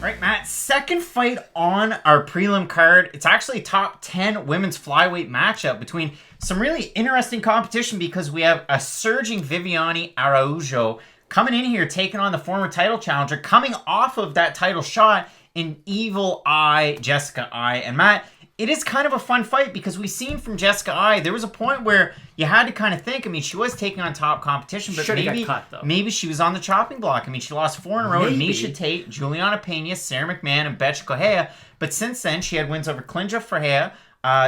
Right, Matt, second fight on our prelim card. It's actually a top 10 women's flyweight matchup between some really interesting competition because we have a surging Viviane Araujo coming in here, taking on the former title challenger, coming off of that title shot in Evil Eye, Jessica Eye. And Matt, it is kind of a fun fight because we've seen from Jessica Eye, there was a point where you had to kind of think, I mean, she was taking on top competition, but maybe she was on the chopping block. I mean, she lost 4 in a row to Miesha Tate, Juliana Pena, Sarah McMahon, and Bethe Correia. But since then, she had wins over Klinja Ferreira,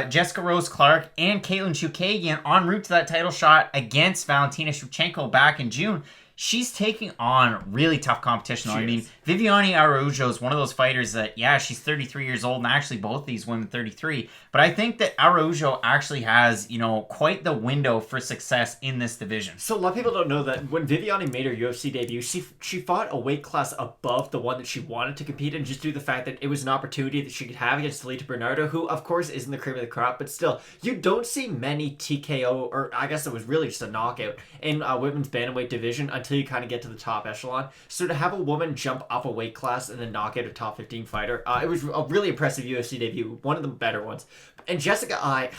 Jessica Rose Clark, and Caitlin Chookagian en route to that title shot against Valentina Shevchenko back in June. She's taking on really tough competition. I mean, Viviane Araujo is one of those fighters that, yeah, she's 33 years old, and actually both these women 33. But I think that Araujo actually has, you know, quite the window for success in this division. So a lot of people don't know that when Viviane made her UFC debut, she fought a weight class above the one that she wanted to compete in, just due to the fact that it was an opportunity that she could have against Talita Bernardo, who, of course, isn't the cream of the crop, but still, you don't see many TKO, or I guess it was really just a knockout, in women's bantamweight division until you kind of get to the top echelon. So to have a woman jump up a weight class and then knock out a top 15 fighter, it was a really impressive UFC debut, one of the better ones. And Jessica Eye,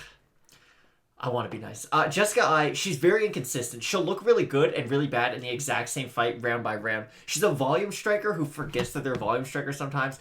I want to be nice. Jessica Eye, she's very inconsistent. She'll look really good and really bad in the exact same fight, round by round. She's a volume striker who forgets that they're a volume striker sometimes,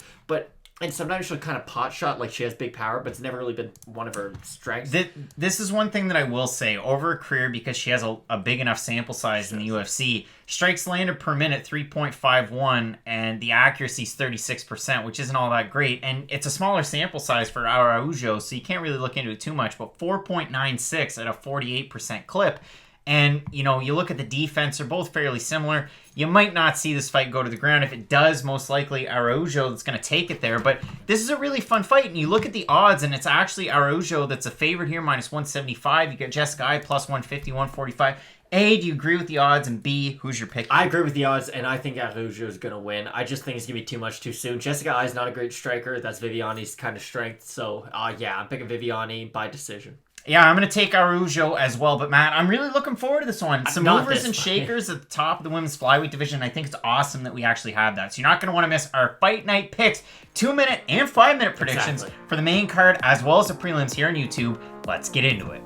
and sometimes she'll kind of pot shot like she has big power, but it's never really been one of her strengths. This is one thing that I will say. Over her career, because she has a big enough sample size in the UFC, strikes landed per minute 3.51, and the accuracy is 36%, which isn't all that great. And it's a smaller sample size for Araujo, so you can't really look into it too much, but 4.96 at a 48% clip. And, you know, you look at the defense, they're both fairly similar. You might not see this fight go to the ground. If it does, most likely Araujo that's going to take it there. But this is a really fun fight. And you look at the odds, and it's actually Araujo that's a favorite here, minus 175. You got Jessica Eye plus 150, 145. A, do you agree with the odds? And B, who's your pick? I agree with the odds, and I think Araujo is going to win. I just think it's going to be too much too soon. Jessica Eye is not a great striker. That's Viviane's kind of strength. So, yeah, I'm picking Viviane by decision. Yeah, I'm going to take Araujo as well. But, Matt, I'm really looking forward to this one. Some movers and shakers at the top of the women's flyweight division. I think it's awesome that we actually have that. So you're not going to want to miss our fight night picks, 2-minute and 5-minute predictions for the main card as well as the prelims here on YouTube. Let's get into it.